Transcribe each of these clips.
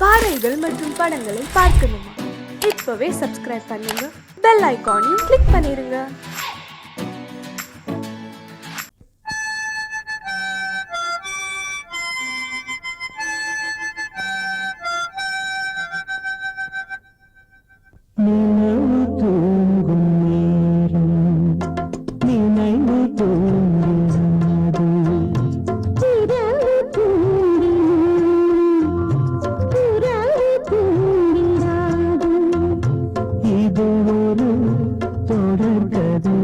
பாடல்கள் மற்றும் படங்களை பார்க்கணுமா? இப்பவே சப்ஸ்கிரைப் பண்ணுங்க, பெல் ஐகானையும் கிளிக் பண்ணிருங்க. இது ஒரு தொடர்கதை.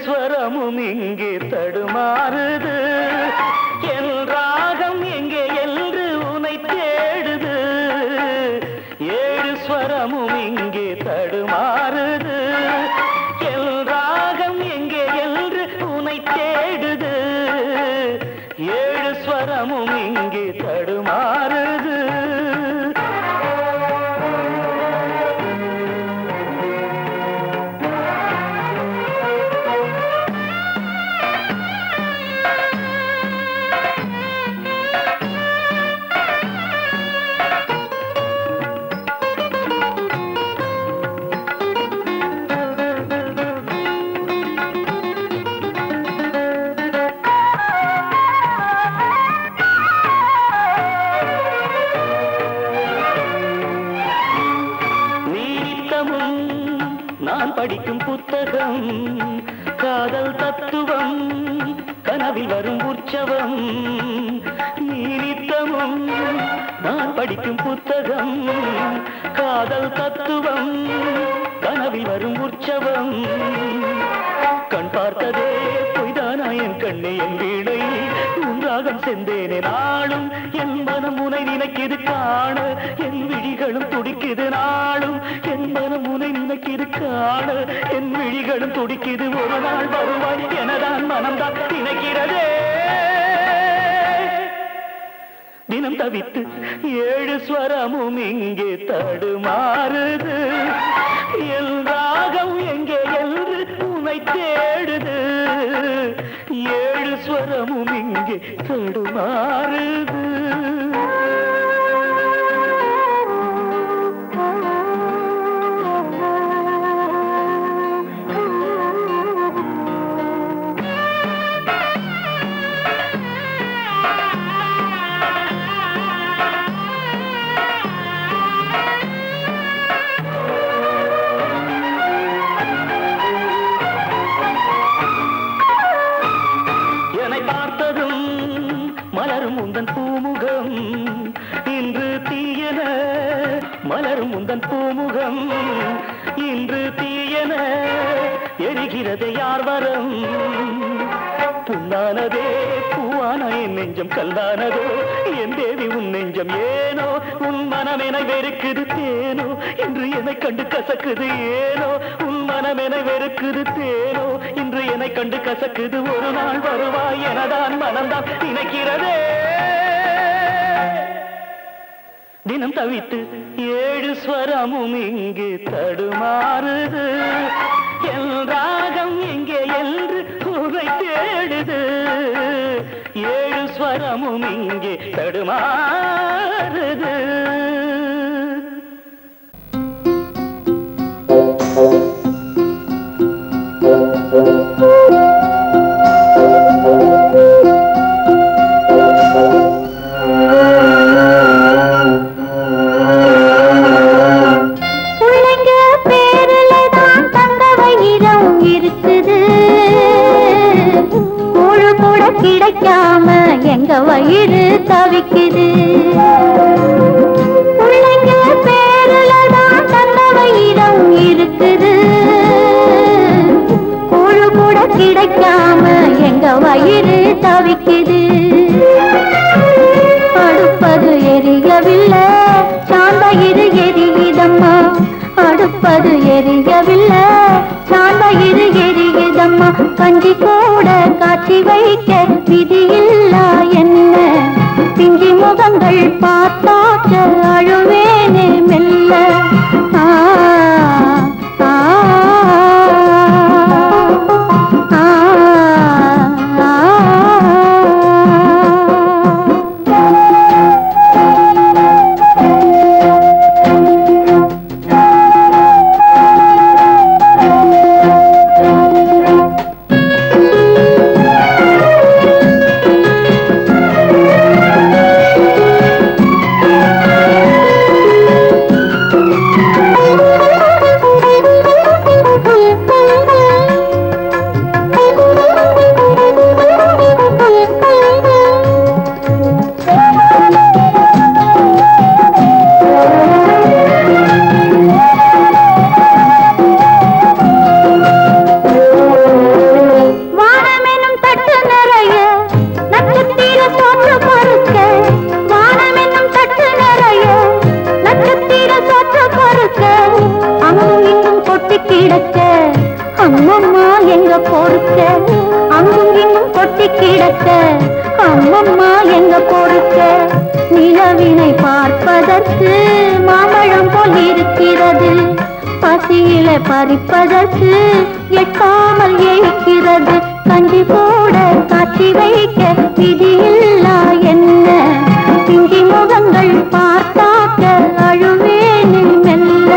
ஸ்வரமும் இங்கே தடுமாறுது என் ராகம் எங்கே என்று உனை தேடுது ஏழு ஸ்வரமும் இங்கே தடுமாறுது என் ராகம் எங்கே என்று உனை தேடுது ஏழு ஸ்வரமும் இங்கே தடுமாறுது நான் படிக்கும் புத்தகம் காதல் தத்துவம் கனவில் வரும் உற்சவம் நீனித்தமும் நான் படிக்கும் புத்தகம் காதல் தத்துவம் கனவில் வரும் உற்சவம் கண் பார்த்ததே பொய்தானா என் கண்ணே என் வீணை உன்றாகம் சென்றேனே நாளும் என் மனம் உனை நினைக்கிது காண என் விழிகளும் துடிக்குது நாளும் என் மனம் உனை நினைக்கிது காண என் விழிகளும் துடிக்குது ஒரு நாள் வருவாய் எனதான் மனம்தான் நினைக்கிறதே தினம் தவித்து ஏழு ஸ்வரமும் இங்கே தடுமாறுது என் ராகம் எங்கே என்று உனை தேடுது ஏழு ஸ்வரமும் இங்கே தடுமாறுது மலரும் உந்தன் பூமுகம் இன்று தீயன மலரும் உந்தன் பூமுகம் இன்று தீயன எரிகிறது யார் வரம் புண்ணானதே பூவான என் நெஞ்சம் கல்லானதோ என் தேவி உன் நெஞ்சம் ஏனோ உன் மனமென வெறுக்குது தேனோ என்று என்னை கண்டு கசக்குது ஏனோ உன் மனமென வெறுக்குது தேனோ இன்று என்னை கண்டு கசக்குது ஒரு நாள் வருவாய் எனதான் மனம்தான் நினைக்கிறதே தினம் தவித்து ஏழு ஸ்வரமும் இங்கே தடுமாறுது என் ராகம் எங்கே என்று உனை தேடுது ஏழு ஸ்வரமும் இங்கே தடுமாறுது கிடைக்காம எங்க வயிறு தவிக்குது பிள்ளைங்க பேருலதான் தந்த வயிறம் இருக்குது கூழு கூட கிடைக்காம எங்க வயிறு தவிக்குது அடுப்பது எரியவில்லை சாந்த இரு எரியுதம்மா அடுப்பது எரியவில்லை சாந்த இரு எரியுதம்மா கஞ்சி கூட காட்சி வைக்க விதியில்லா என்ன பிஞ்சி முகங்கள் பார்த்தாக்க அழுவேனே மெல்ல ஆ ஆ ஆ எங்க பொறுக்க அங்கும் இங்கும் கொட்டி கிடக்க அம்மம்மா எங்க பொறுக்க நிலவினை பார்ப்பதற்கு மாம்பழம் போல் இருக்கிறது பசியில பறிப்பதற்கு எட்டாமல் ஏய்க்கிறது கஞ்சி போட காட்சி வைக்க விதியில்லா என்ன பிஞ்சி முகங்கள் பார்த்தாக்க அழுவேனே மெல்ல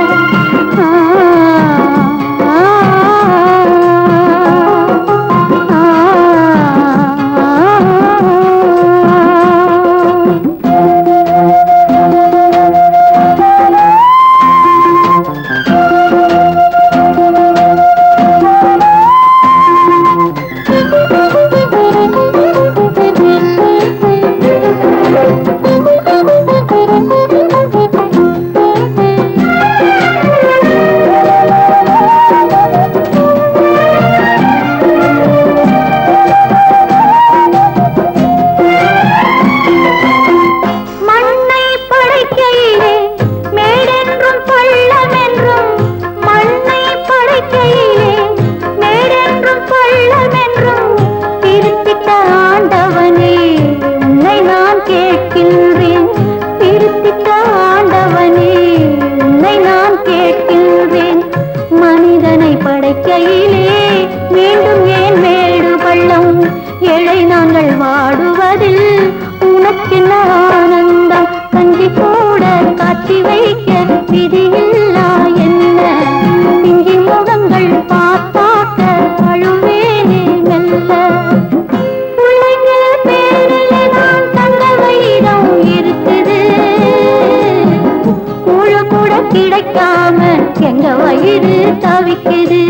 கிடைக்காம எங்க வயிறு தவிக்குது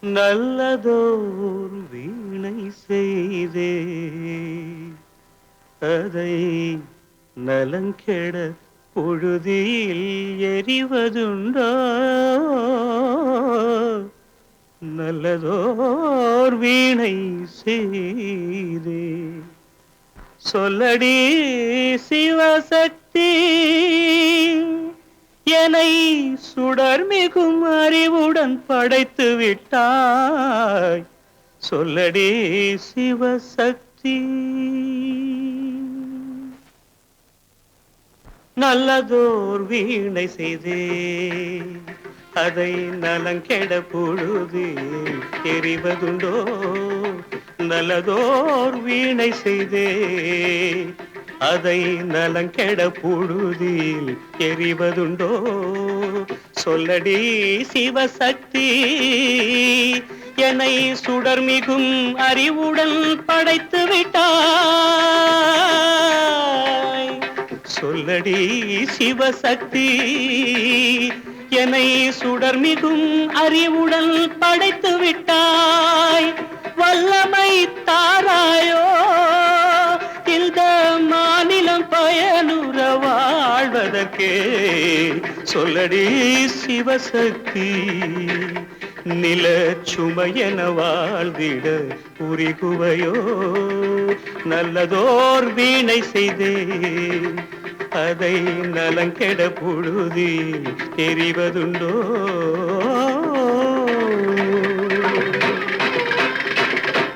நல்லதோர் வீணை செய்தே அதை நலங்கெட பொழுதில் எறிவதுண்டோ நல்லதோர் வீணை செய்தே சொல்லடி சிவசக்தி என்னை சுடர்மிகும் அறிவுடன் படைத்து விட்டாய் சொல்லடி சிவசக்தி நல்லதோர் வீணை செய்தே அதை நலங்கெட பொழுது எறிவதுண்டோ நல்லதோர் வீணை செய்தே அதை நலங்கெட பொழுதில் எறிவதுண்டோ சொல்லடி சிவசக்தி என்னை சுடர்மிகும் அறிவுடன் படைத்து விட்டாய் சொல்லடி சிவசக்தி என்னை சுடர்மிகும் அறிவுடன் படைத்து விட்டாய் வல்லமை தாராயோ இந்த மாநிலம் பயனுற வாழ்வதற்கே சொல்லடி சிவசக்தி நில சுமையென வாழ்ந்திட உரிகுவையோ நல்லதோர் வீணை செய்தே அதை நலங்கெட பொழுதில் எறிவதுண்டோ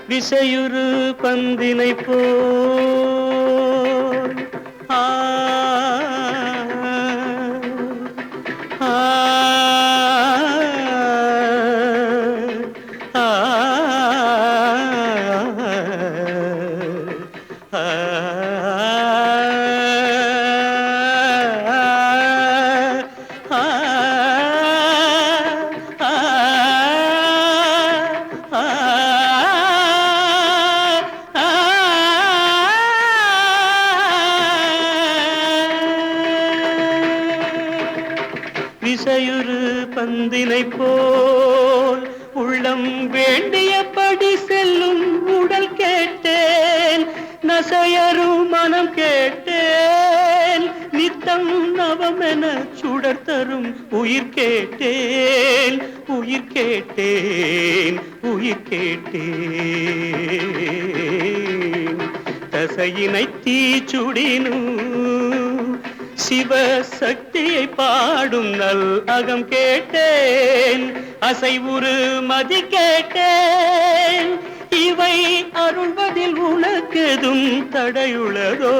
விசையுறு பந்தினை போல் ஆ ஆ விசையுறு பந்தினை போல் உள்ளம் வேண்டியபடி செல்லும் உடல் கேட்டேன் நசையரும் மனம் கேட்டேன் நித்தம் நவமென சுடர் தரும் உயிர் கேட்டேன் உயிர் கேட்டேன் உயிர் கேட்டேன் தசையினை தீச்சுடினும் சிவசக்தியை பாடும் நல் அகம் கேட்டேன் அசைவுறு மதி கேட்டேன் இவை அருள்வதில் உனக்கெதும் தடையுள்ளதோ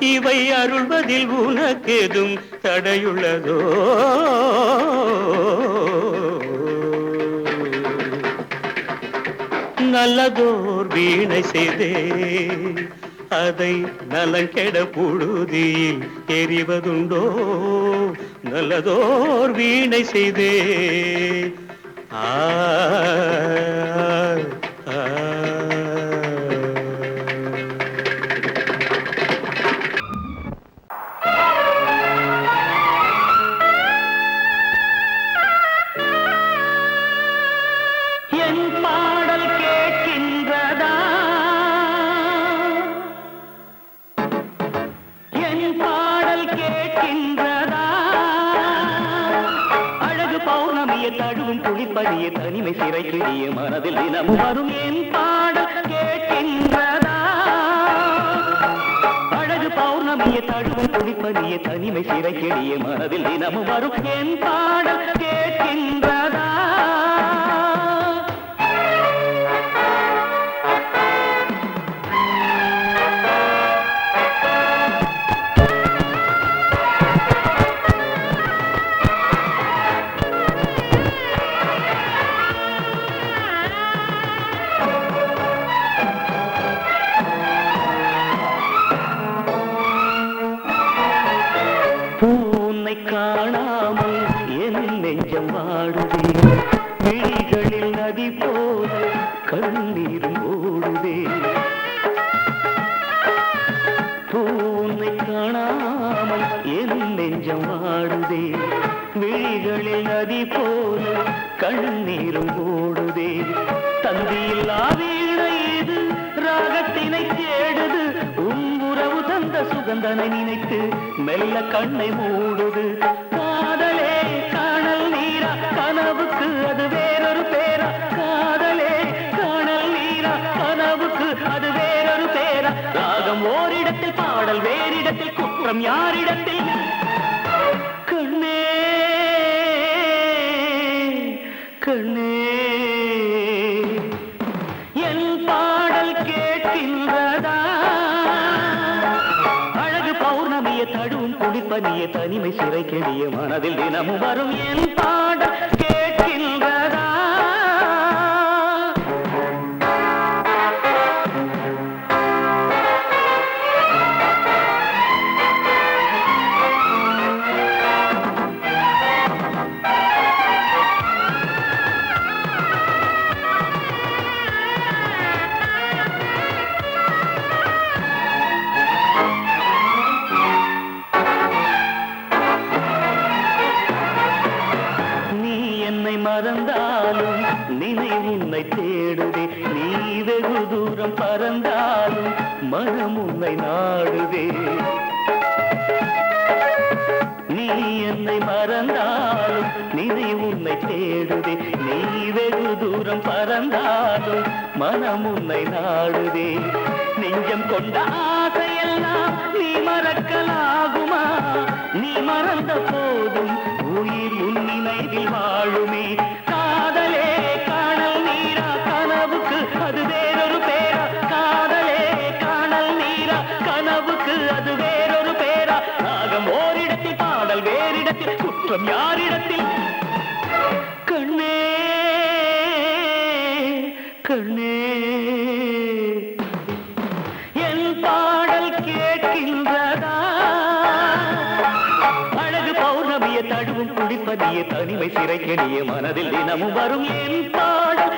இவை அருள்வதில் உனக்கெதும் தடையுள்ளதோ நல்லதோர் வீணை செய்தே அதை நலங்கெட பொழுதில் எறிவதுண்டோ நல்லதோர் வீணை செய்தே ஆ என் பாடல் கேட்கின்றதா என் பாடல் கேட்கின்றதா அழகு பௌர்ணமியை தழுவும் குளிப்பதிய தனிமை சிறை கிழிய மனதில் தினம் வரும் என் பாடல் கேட்கின்றதா அழகு பௌர்ணமியை தழுவும் குளிப்பதிய தனிமை சிறை கிழிய மனதில் தினமும் வரும் என் பாடல் கேட்கின்றதா பூனை காணாமல் என் நெஞ்சம் வாடுதே விழிகளில் நதி போல கண்ணீரும் ஓடுதே பூனை காணாமல் என் நெஞ்சம் வாடுதே விழிகளில் நதி போல கண்ணீரும் ஓடுதே. தந்தியில்லா வீணை இது ராகத்தினை தேடுது. உறவு தந்த சுகந்தனை நினைத்து மெல்ல கண்ணை மூடுது. காதலே காணல் நீரா கனவுக்கு அது வேறொரு பேரா. காதலே காணல் நீரா கனவுக்கு அது வேறொரு பேரா. ராகம் ஓரிடத்தில் பாடல் வேறிடத்தில் குற்றம் யாரிடத்தில்? கண்ணே கண்ணே என் பாடல் கேட்கின்றதா? அழகு பௌர்ணமிய தடுவும் குடிப்பனிய தனிமை சிறை கெடிய மனதில் தினமும் வரும் என் பாடல் கேட்கின்றதா? மறந்தாலும் நினைவு உன்னை தேடுதே. நீ வெகு தூரம் பறந்தாலும் மனம் உன்னை நாடுதே. நீ என்னை மறந்தாலும் நினைவு உன்னை தேடுதே. நீ வெகு தூரம் பறந்தாலும் மனம் உன்னை நாடுதே. நெஞ்சம் கொண்ட ஆசையெல்லாம் நீ மறக்கலாகுமா? நீ மறந்த போதும் உயிர் உன் நினைவில் வாழுமே. காதலே காணல் நீரா கனவுக்கு அது வேறொரு பேரா. காதலே காணல் நீரா கனவுக்கு அது வேறொரு பேரா. ராகம் ஓரிடத்தில் பாடல் வேறிடத்தில் குற்றம் யாரிடத்தில்? கண்ணே கண்ணே என் பாடல் கேட்கின்றதா? அழகு பௌர்ணமிய தடுவும் குடிப்பதிய தனிமை சிறை கெடிய மனதில் தினமும் வரும் என் பாடல்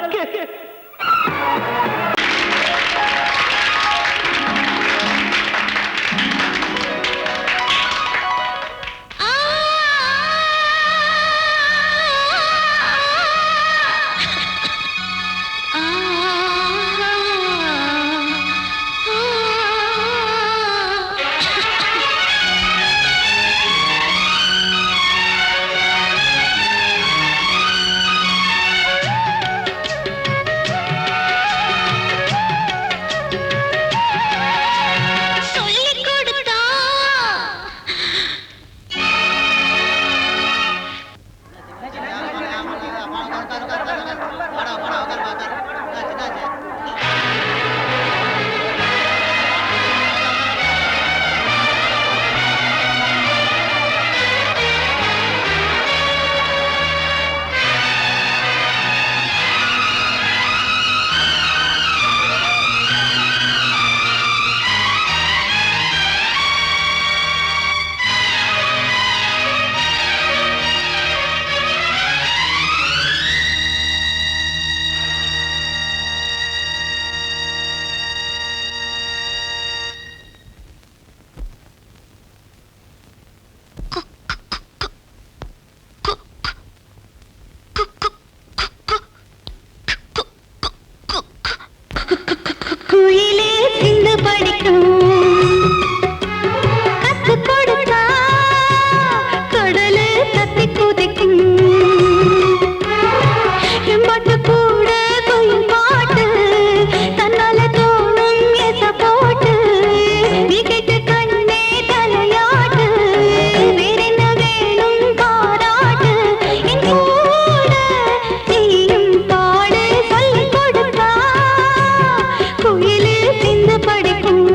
குயிலே சிந்து படிக்கும்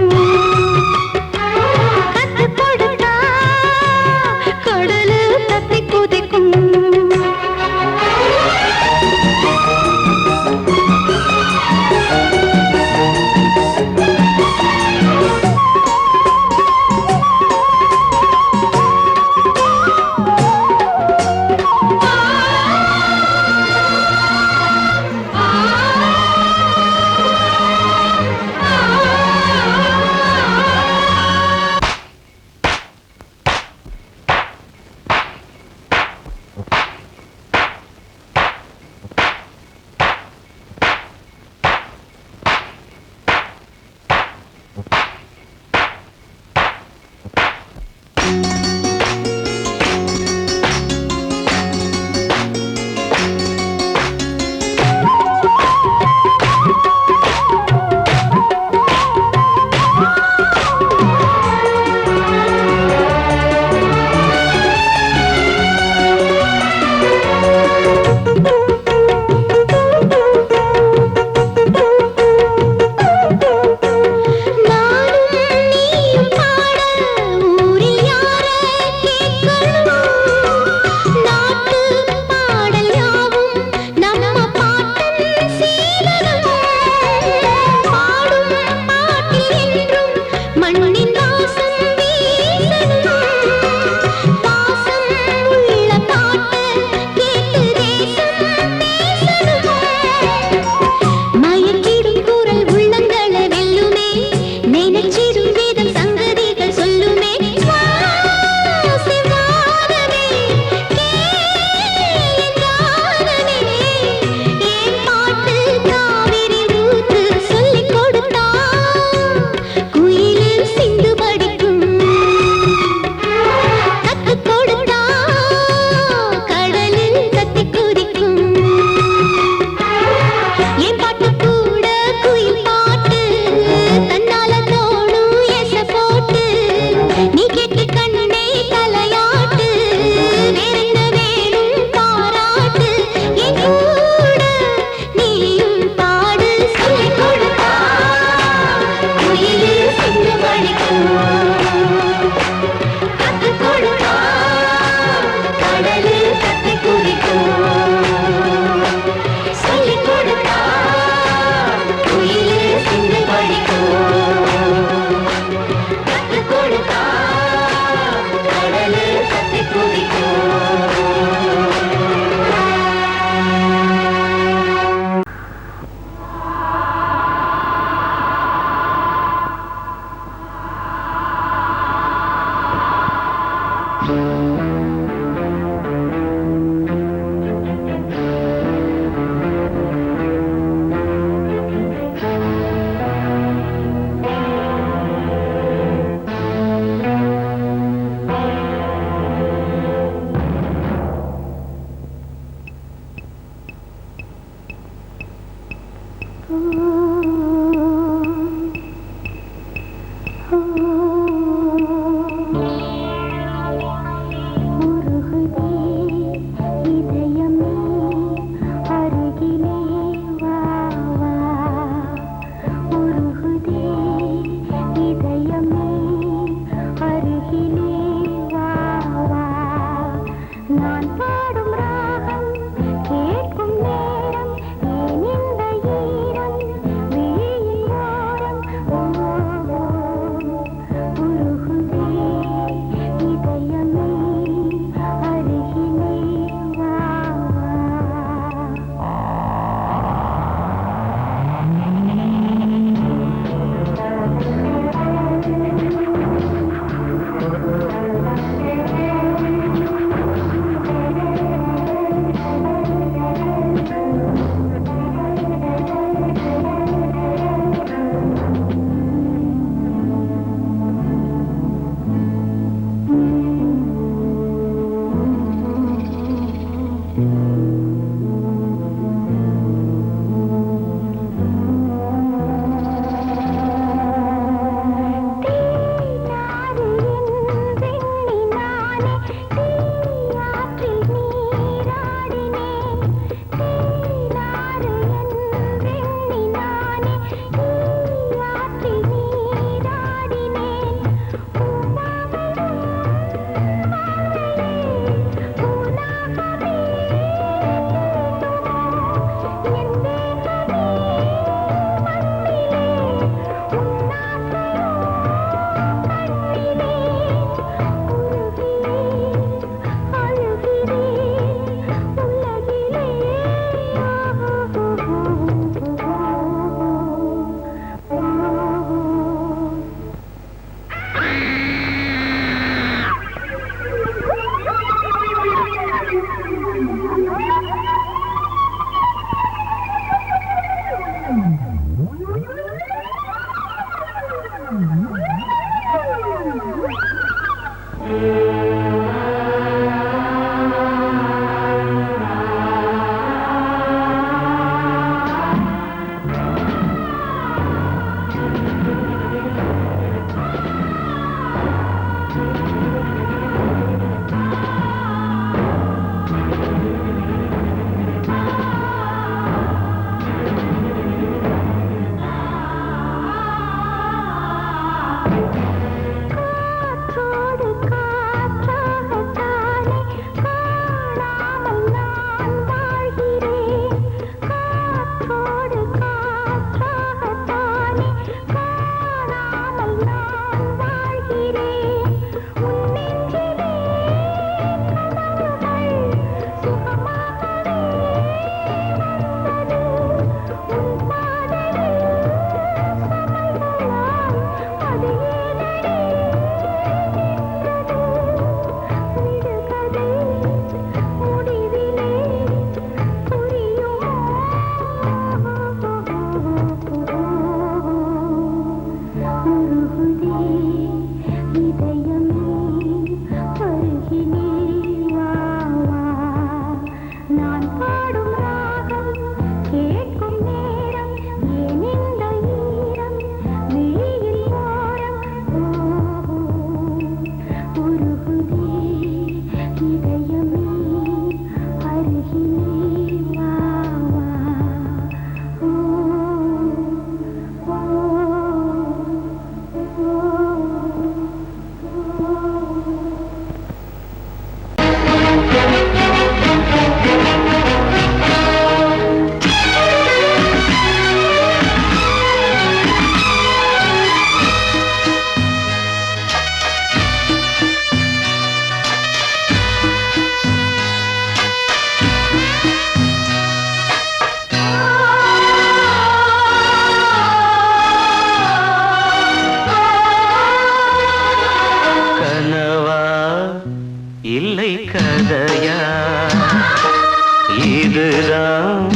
இதுதான்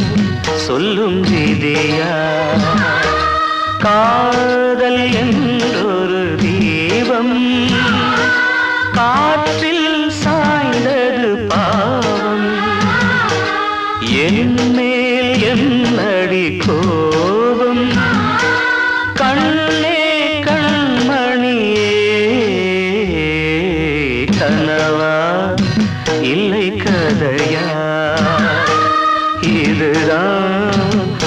சொல்லும் விதியா? காதல் என்றொரு தீபம் காற்றில் சாய்ந்தது பாவம், என் மேல் என்னடி கோபம்? இதுதான்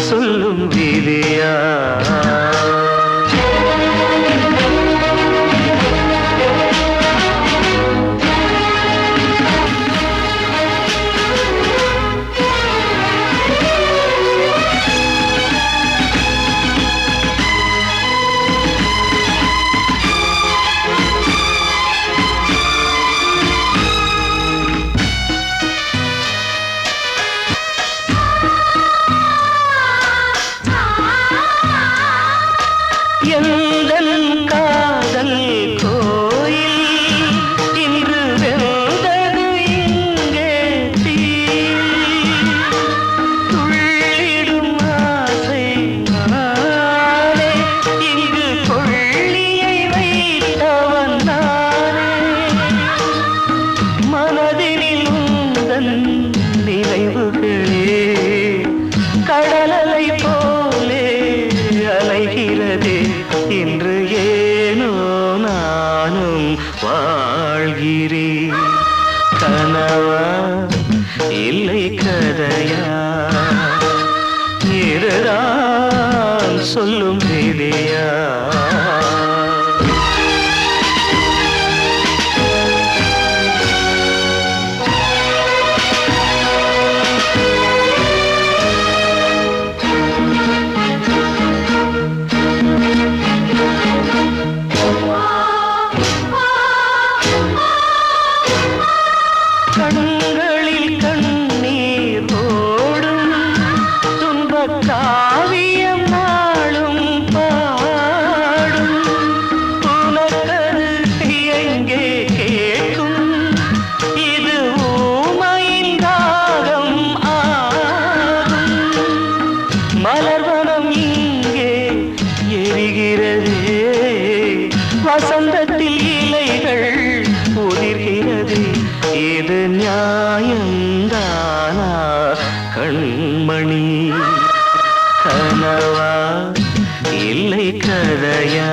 சொல்லும் விதியா? எந்தன் காதல் கோயில் இன்று வெந்தது இங்கே தீ. துள்ளிடும் ஆசை நானே, இங்கு கொள்ளியை வைத்தவன் நானே. மனதினில் உந்தன் நினைவுகளே கடலலை போலே அலைகிறதே. இன்று ஏனோ நானும் வாழ்கிறேன். கனவா இல்லை கதையா? இதுதான் சொல்லும் விதியா? கண்களில் கண்ணீர் ஓடும் துன்பக் காவியம் நாளும் பாடும். உனக்கது எங்கே கேட்கும்? இது ஊமையின் தாகம் ஆகும். மலர்வனம் இங்கே எரிகிறதே, வசந்தத்தில் இலைகள் உதிர்கிறது. இது நியாயந்தானா கண்மணி? கனவா இல்லை கதையா?